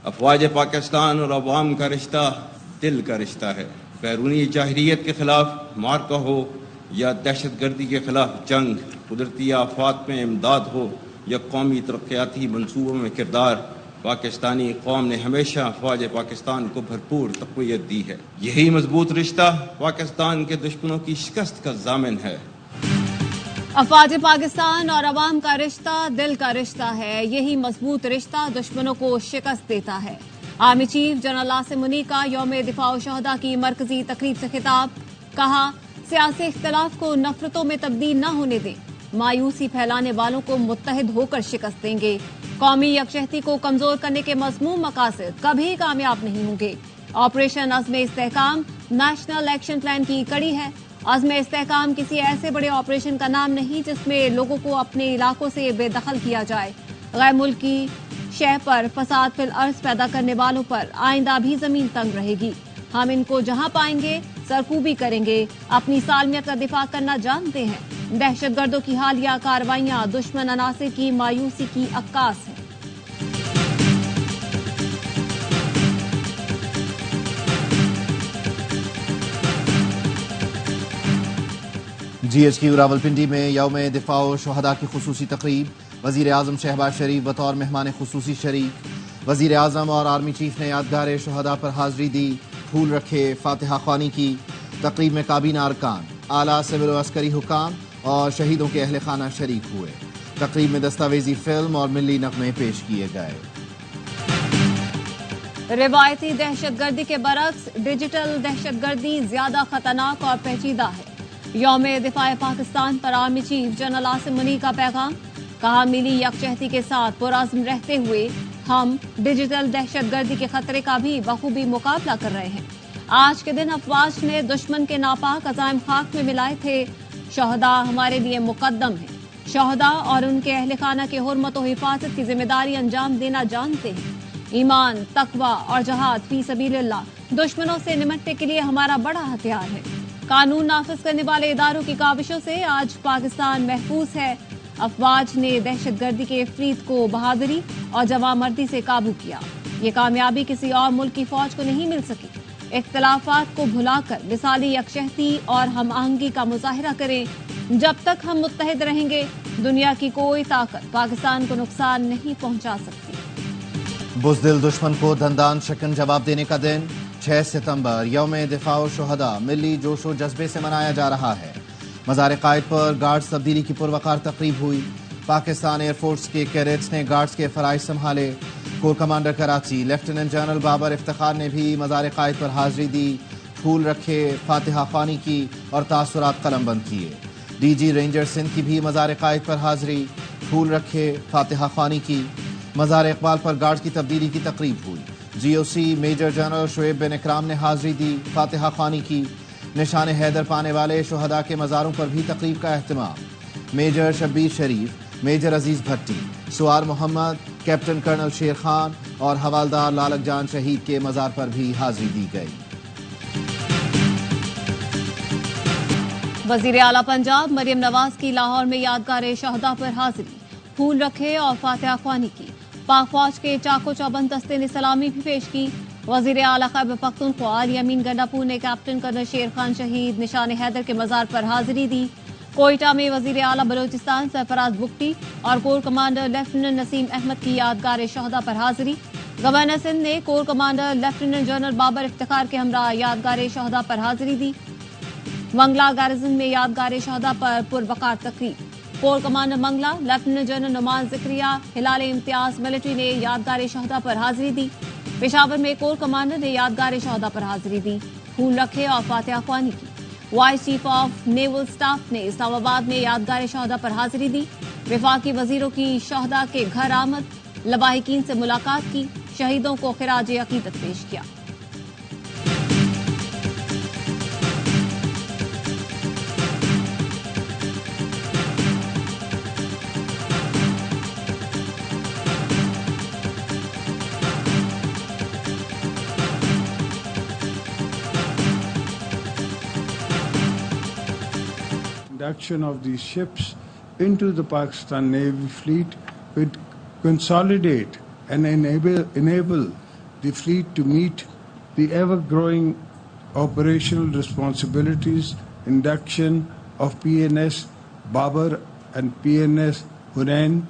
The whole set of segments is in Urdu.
افواج پاکستان اور عوام کا رشتہ دل کا رشتہ ہے. بیرونی جاہریت کے خلاف معرکہ ہو یا دہشت گردی کے خلاف جنگ، قدرتی آفات میں امداد ہو یا قومی ترقیاتی منصوبوں میں کردار، پاکستانی قوم نے ہمیشہ افواج پاکستان کو بھرپور تقویت دی ہے. یہی مضبوط رشتہ پاکستان کے دشمنوں کی شکست کا ضامن ہے. افواج پاکستان اور عوام کا رشتہ دل کا رشتہ ہے. یہی مضبوط رشتہ دشمنوں کو شکست دیتا ہے. آرمی چیف جنرل عاصم منی کا یوم دفاع الشہداء کی مرکزی تقریب سے خطاب. کہا، سیاسی اختلاف کو نفرتوں میں تبدیل نہ ہونے دیں. مایوسی پھیلانے والوں کو متحد ہو کر شکست دیں گے. قومی یکجہتی کو کمزور کرنے کے مذموم مقاصد کبھی کامیاب نہیں ہوں گے. آپریشن عزم استحکام نیشنل ایکشن پلان کی کڑی ہے. عزم استحکام کسی ایسے بڑے آپریشن کا نام نہیں جس میں لوگوں کو اپنے علاقوں سے بے دخل کیا جائے. غیر ملکی شہ پر فساد فی الارض پیدا کرنے والوں پر آئندہ بھی زمین تنگ رہے گی. ہم ان کو جہاں پائیں گے سرکوبی کریں گے. اپنی سالمیت کا دفاع کرنا جانتے ہیں. دہشت گردوں کی حالیہ کارروائیاں دشمن عناصر کی مایوسی کی عکاس ہیں. جی ایچ کیو راولپنڈی میں یوم دفاع الشہداء کی خصوصی تقریب. وزیر اعظم شہباز شریف بطور مہمان خصوصی شریک. وزیر اعظم اور آرمی چیف نے یادگار شہداء پر حاضری دی، پھول رکھے، فاتحہ خوانی کی. تقریب میں کابینہ ارکان، اعلیٰ سول و عسکری حکام اور شہیدوں کے اہل خانہ شریک ہوئے. تقریب میں دستاویزی فلم اور ملی نغمے پیش کیے گئے. روایتی دہشت گردی کے برعکس ڈیجیٹل دہشت گردی زیادہ خطرناک اور پیچیدہ ہے. یوم دفاع پاکستان پر آرمی چیف جنرل عاصم منی کا پیغام. کہا، ملی یکجہتی کے ساتھ پرعزم رہتے ہوئے ہم ڈیجیٹل دہشت گردی کے خطرے کا بھی بخوبی مقابلہ کر رہے ہیں. آج کے دن افواج نے دشمن کے ناپاک عزائم خاک میں ملائے تھے. شہداء ہمارے لیے مقدم ہیں. شہداء اور ان کے اہل خانہ کے حرمت و حفاظت کی ذمہ داری انجام دینا جانتے ہیں. ایمان، تقوی اور جہاد فی سبیل اللہ دشمنوں سے نمٹنے کے لیے ہمارا بڑا ہتھیار ہے. قانون نافذ کرنے والے اداروں کی کاوشوں سے آج پاکستان محفوظ ہے. افواج نے دہشت گردی کے افریت کو بہادری اور جواں مردی سے قابو کیا. یہ کامیابی کسی اور ملک کی فوج کو نہیں مل سکی. اختلافات کو بھلا کر مثالی یکجہتی اور ہم آہنگی کا مظاہرہ کریں. جب تک ہم متحد رہیں گے دنیا کی کوئی طاقت پاکستان کو نقصان نہیں پہنچا سکتی. بزدل دشمن کو دندان شکن جواب دینے کا دن 6 ستمبر یوم دفاع الشہداء ملی جوش و جذبے سے منایا جا رہا ہے. مزار قائد پر گارڈز تبدیلی کی پروقار تقریب ہوئی. پاکستان ایئر فورس کے کیڈٹس نے گارڈز کے فرائض سنبھالے. Corps commander Karachi lieutenant general Babar Iftikhar نے بھی مزار قائد پر حاضری دی، پھول رکھے، فاتحہ خوانی کی اور تاثرات قلم بند کیے. ڈی جی رینجر سندھ کی بھی مزار قائد پر حاضری، پھول رکھے، فاتحہ خوانی کی. مزار اقبال پر گارڈز کی تبدیلی کی تقریب ہوئی. جی او سی میجر جنرل شعیب بن اکرام نے حاضری دی، فاتحہ خوانی کی. نشان حیدر پانے والے شہداء کے مزاروں پر بھی تقریب کا اہتمام. میجر شبیر شریف، میجر عزیز بھٹی، سوار محمد، کیپٹن کرنل شیر خان اور حوالدار لالک جان شہید کے مزار پر بھی حاضری دی گئی. وزیر اعلیٰ پنجاب مریم نواز کی لاہور میں یادگار شہداء پر حاضری، پھول رکھے اور فاتحہ خوانی کی. پاک فوج کے چاقو چوبند دستے نے سلامی بھی پیش کی. وزیر اعلیٰ خیبر پختونخوا علی امین گنڈاپور نے کیپٹن کرنل شیر خان شہید نشان حیدر کے مزار پر حاضری دی. کوئٹہ میں وزیر اعلیٰ بلوچستان سرفراز بگٹی اور کور کمانڈر لیفٹیننٹ نسیم احمد کی یادگار شہداء پر حاضری. گورنر سندھ نے corps commander lieutenant general Babar Iftikhar کے ہمراہ یادگار شہداء پر حاضری دی. منگلا گارزن میں یادگار شہداء پر پروقار تقریب. Corps commander Mangla lieutenant general Nauman Zakaria Hilal Imtiaz military نے یادگار شہداء پر حاضری دی. پشاور میں کور کمانڈر نے یادگار شہداء پر حاضری دی، پھول رکھے اور فاتحہ خوانی کی. Vice chief of naval staff نے اسلام آباد میں یادگار شہداء پر حاضری دی. وفاقی وزیروں کی شہداء کے گھر آمد، لواحقین سے ملاقات کی، شہیدوں کو خراج عقیدت پیش کیا. Induction of these ships into the Pakistan Navy fleet would consolidate and enable the fleet to meet the ever-growing operational responsibilities. Induction of PNS Babar and PNS Hunain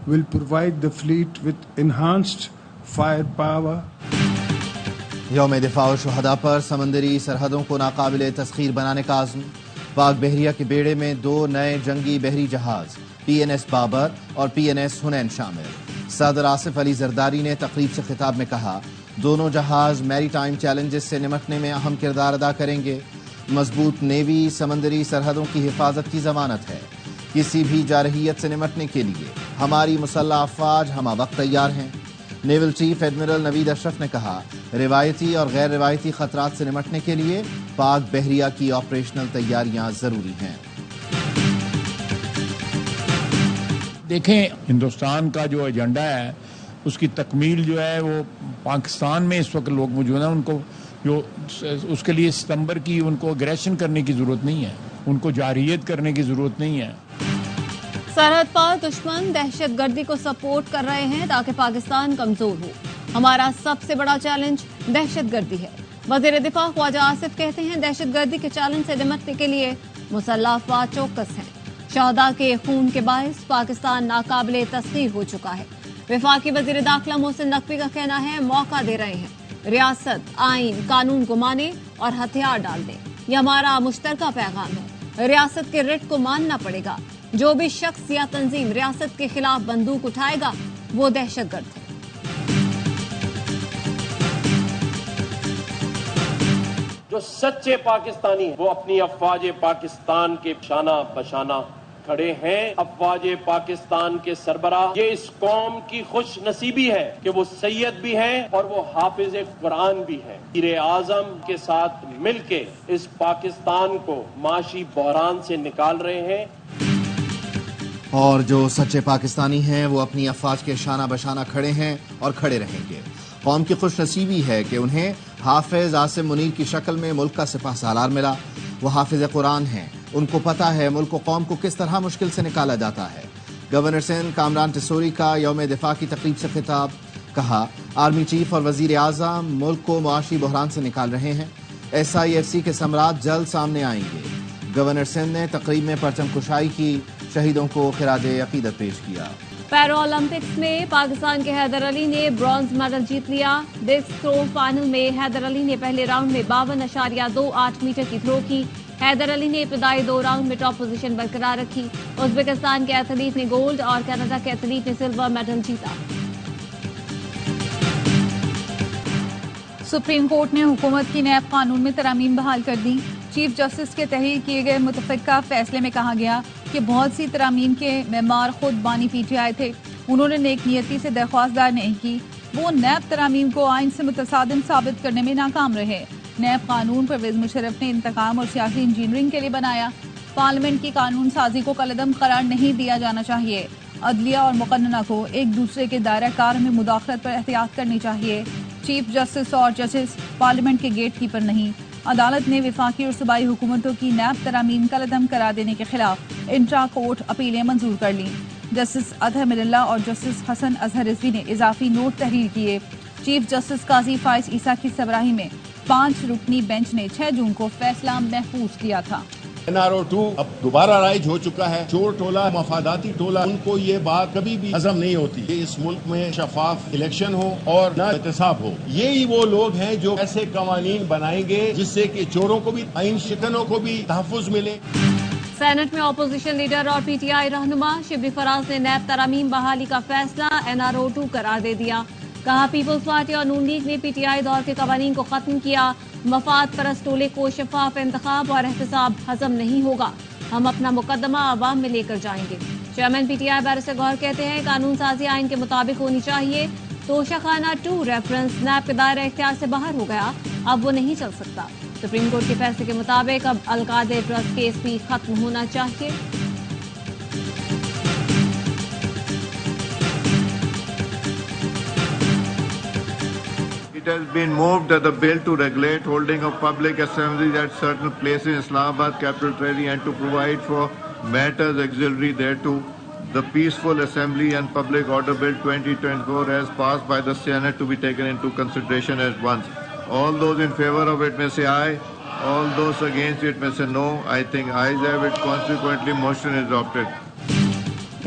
will provide the fleet with enhanced firepower. یوم دفاع شہداء پر سمندری سرحدوں کو ناقابل تسخیر بنانے کا عزم. پاک بحریہ کے بیڑے میں 2 نئے جنگی بحری جہاز PNS بابر اور PNS حنین شامل. صدر آصف علی زرداری نے تقریب سے خطاب میں کہا دونوں جہاز میری ٹائم چیلنجز سے نمٹنے میں اہم کردار ادا کریں گے. مضبوط نیوی سمندری سرحدوں کی حفاظت کی ضمانت ہے. کسی بھی جارحیت سے نمٹنے کے لیے ہماری مسلح افواج ہمہ وقت تیار ہیں. نیول چیف ایڈمرل نوید اشرف نے کہا روایتی اور غیر روایتی خطرات سے نمٹنے کے لیے پاک بحریہ کی آپریشنل تیاریاں ضروری ہیں. دیکھیں ہندوستان کا جو ایجنڈا ہے اس کی تکمیل جو ہے وہ پاکستان میں اس وقت لوگ موجود ہیں. ان کو جو اس کے لیے ستمبر کی ان کو اگریشن کرنے کی ضرورت نہیں ہے, ان کو جارحیت کرنے کی ضرورت نہیں ہے. سرحد پر دشمن دہشت گردی کو سپورٹ کر رہے ہیں تاکہ پاکستان کمزور ہو. ہمارا سب سے بڑا چیلنج دہشت گردی ہے. وزیر دفاع خواجہ آصف کہتے ہیں دہشت گردی کے چیلنج سے نمٹنے کے لیے مسلح افواج چوکس ہیں. شہداء کے خون کے باعث پاکستان ناقابل تسخیر ہو چکا ہے. وفاقی وزیر داخلہ محسن نقوی کا کہنا ہے موقع دے رہے ہیں, ریاست آئین قانون کو مانے اور ہتھیار ڈال دیں. یہ ہمارا مشترکہ پیغام ہے. ریاست کے رٹ کو ماننا پڑے گا. جو بھی شخص یا تنظیم ریاست کے خلاف بندوق اٹھائے گا وہ دہشت گرد ہے. جو سچے پاکستانی ہیں وہ اپنی افواج پاکستان کے شانہ بشانہ کھڑے ہیں. افواج پاکستان کے سربراہ یہ اس قوم کی خوش نصیبی ہے کہ وہ سید بھی ہیں اور وہ حافظ قرآن بھی ہیں. وزیر اعظم کے ساتھ مل کے اس پاکستان کو معاشی بحران سے نکال رہے ہیں. اور جو سچے پاکستانی ہیں وہ اپنی افواج کے شانہ بشانہ کھڑے ہیں اور کھڑے رہیں گے. قوم کی خوش نصیبی ہے کہ انہیں حافظ عاصم منیر کی شکل میں ملک کا سپہ سالار ملا. وہ حافظ قرآن ہیں. ان کو پتہ ہے ملک و قوم کو کس طرح مشکل سے نکالا جاتا ہے. گورنر سندھ کامران ٹسوری کا یوم دفاع کی تقریب سے خطاب. کہا آرمی چیف اور وزیر اعظم ملک کو معاشی بحران سے نکال رہے ہیں. SIFC کے ثمرات جلد سامنے آئیں گے. گورنر سندھ نے تقریب میں پرچم کشائی کی, شہیدوں کو خراج عقیدت پیش کیا. پیرا اولمپکس میں پاکستان کے حیدر علی نے برونز میڈل جیت لیا. ڈسک تھرو فائنل میں حیدر علی نے پہلے راؤنڈ میں 52.28 میٹر کی تھرو کی. حیدر علی نے ابتدائی 2 راؤنڈ میں ٹاپ پوزیشن برقرار رکھی. ازبکستان کے ایتھلیٹ نے گولڈ اور کینیڈا کے ایتھلیٹ نے سلور میڈل جیتا. سپریم کورٹ نے حکومت کی نیب قانون میں ترامیم بحال کر دی. چیف جسٹس کے تحریر کیے گئے متفقہ فیصلے میں کہا گیا کہ بہت سی ترامیم کے معمار خود بانی PTI تھے. انہوں نے نیک نیتی سے درخواست دائر نہیں کی. وہ نیب ترامیم کو آئین سے متصادم ثابت کرنے میں ناکام رہے. نیب قانون پرویز مشرف نے انتقام اور سیاسی انجینئرنگ کے لیے بنایا. پارلیمنٹ کی قانون سازی کو قلعدم قرار نہیں دیا جانا چاہیے. عدلیہ اور مقننہ کو ایک دوسرے کے دائرہ کار میں مداخلت پر احتیاط کرنی چاہیے. چیف جسٹس اور ججز پارلیمنٹ کے گیٹ کیپر نہیں. عدالت نے وفاقی اور صوبائی حکومتوں کی نیب ترامیم قلعدم قرار دینے کے خلاف انٹرا کورٹ اپیلیں منظور کر لیں. جسٹس اطہر من اللہ اور جسٹس حسن اظہر رضوی نے اضافی نوٹ تحریر کیے. چیف جسٹس قاضی فائز عیسیٰ کی سربراہی میں 5 رکنی بینچ نے 6 جون کو فیصلہ محفوظ کیا تھا. NRO2 اب دوبارہ رائج ہو چکا ہے. چور ٹولہ مفاداتی ٹولہ ان کو یہ بات کبھی بھی ہضم نہیں ہوتی کہ اس ملک میں شفاف الیکشن ہو اور نہ احتساب ہو. یہی وہ لوگ ہیں جو ایسے قوانین بنائیں گے جس سے کہ چوروں کو بھی آئین شکنوں کو بھی تحفظ ملے. سینٹ میں اپوزیشن لیڈر اور PTI رہنما شبلی فراز نے نیب ترامیم بحالی کا فیصلہ NRO2 قرار دے دیا. کہا پیپلز پارٹی اور نون لیگ نے PTI دور کے قوانین کو ختم کیا. مفاد پرست ٹولے کو شفاف انتخاب اور احتساب ہضم نہیں ہوگا. ہم اپنا مقدمہ عوام میں لے کر جائیں گے. چیئرمین PTI بیرسٹر گوہر کہتے ہیں قانون سازی آئین کے مطابق ہونی چاہیے. توشہ خانہ 2 ریفرنس نیب کے دائرہ اختیار سے باہر ہو گیا, اب وہ نہیں چل سکتا. سپریم کورٹ کے فیصلے کے مطابق اب القاعدہ ٹرسٹ کیس بھی ختم ہونا چاہیے. It has been moved that the bill to regulate holding of public assemblies at certain places in Islamabad, Capital Territory, and to provide for matters auxiliary thereto the Peaceful Assembly and Public Order Bill 2024 as passed by the Senate to be taken into consideration at once. All those in favor of it may say aye. All those against it may say no. I think ayes have it. Consequently, motion is adopted.